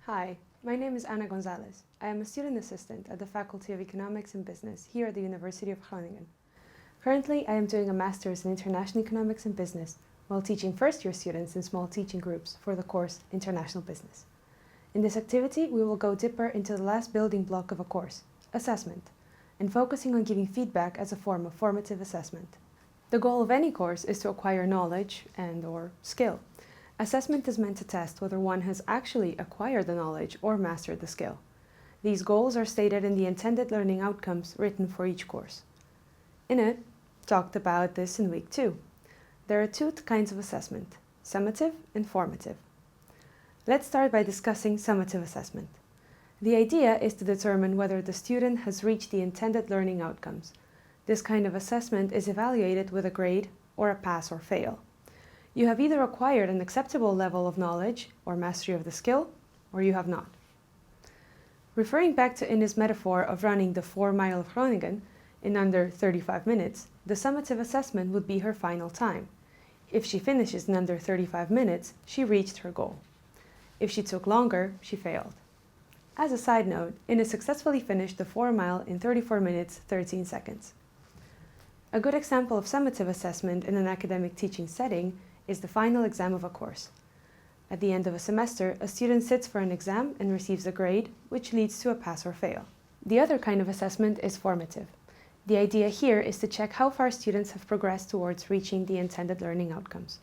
Hi, my name is Ana Gonzalez. I am a student assistant at the Faculty of Economics and Business here at the University of Groningen. Currently, I am doing a Master's in International Economics and Business while teaching first-year students in small teaching groups for the course International Business. In this activity, we will go deeper into the last building block of a course, assessment, and focusing on giving feedback as a form of formative assessment. The goal of any course is to acquire knowledge and/or skill. Assessment is meant to test whether one has actually acquired the knowledge or mastered the skill. These goals are stated in the intended learning outcomes written for each course. In it, talked about this in week 2. There are two kinds of assessment, summative and formative. Let's start by discussing summative assessment. The idea is to determine whether the student has reached the intended learning outcomes. This kind of assessment is evaluated with a grade or a pass or fail. You have either acquired an acceptable level of knowledge or mastery of the skill, or you have not. Referring back to Inna's metaphor of running the 4-mile of Groningen in under 35 minutes, the summative assessment would be her final time. If she finishes in under 35 minutes, she reached her goal. If she took longer, she failed. As a side note, Inna successfully finished the 4-mile in 34 minutes, 13 seconds. A good example of summative assessment in an academic teaching setting is the final exam of a course. At the end of a semester, a student sits for an exam and receives a grade, which leads to a pass or fail. The other kind of assessment is formative. The idea here is to check how far students have progressed towards reaching the intended learning outcomes.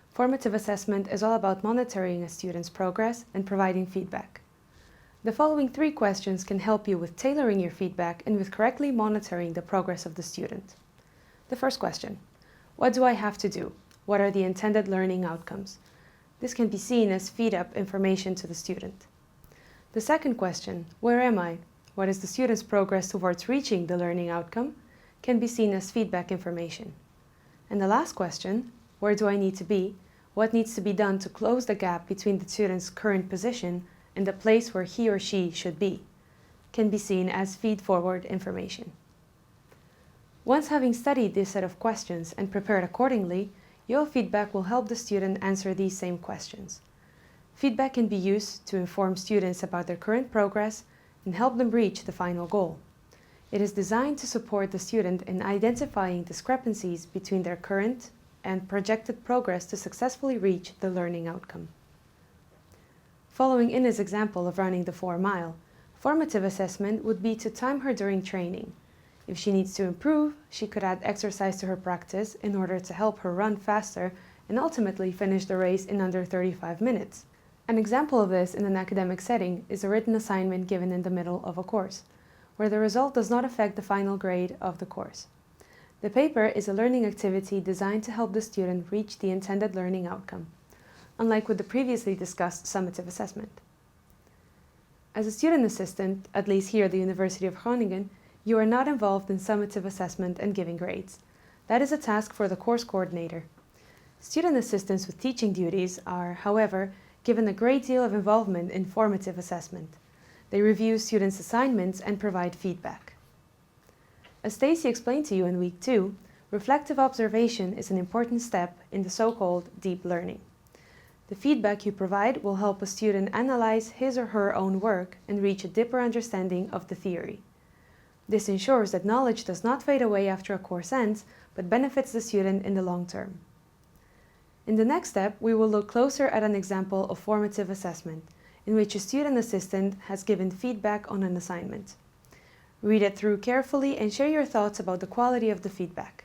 Formative assessment is all about monitoring a student's progress and providing feedback. The following 3 questions can help you with tailoring your feedback and with correctly monitoring the progress of the student. The first question: what do I have to do? What are the intended learning outcomes? This can be seen as feed-up information to the student. The second question, where am I? What is the student's progress towards reaching the learning outcome? Can be seen as feedback information. And the last question, where do I need to be? What needs to be done to close the gap between the student's current position and the place where he or she should be? Can be seen as feed-forward information. Once having studied this set of questions and prepared accordingly, your feedback will help the student answer these same questions. Feedback can be used to inform students about their current progress and help them reach the final goal. It is designed to support the student in identifying discrepancies between their current and projected progress to successfully reach the learning outcome. Following Inna's example of running the 4-mile, formative assessment would be to time her during training. If she needs to improve, she could add exercise to her practice in order to help her run faster and ultimately finish the race in under 35 minutes. An example of this in an academic setting is a written assignment given in the middle of a course, where the result does not affect the final grade of the course. The paper is a learning activity designed to help the student reach the intended learning outcome, unlike with the previously discussed summative assessment. As a student assistant, at least here at the University of Groningen, you are not involved in summative assessment and giving grades. That is a task for the course coordinator. Student assistants with teaching duties are, however, given a great deal of involvement in formative assessment. They review students' assignments and provide feedback. As Stacy explained to you in week 2, reflective observation is an important step in the so-called deep learning. The feedback you provide will help a student analyze his or her own work and reach a deeper understanding of the theory. This ensures that knowledge does not fade away after a course ends, but benefits the student in the long term. In the next step, we will look closer at an example of formative assessment, in which a student assistant has given feedback on an assignment. Read it through carefully and share your thoughts about the quality of the feedback.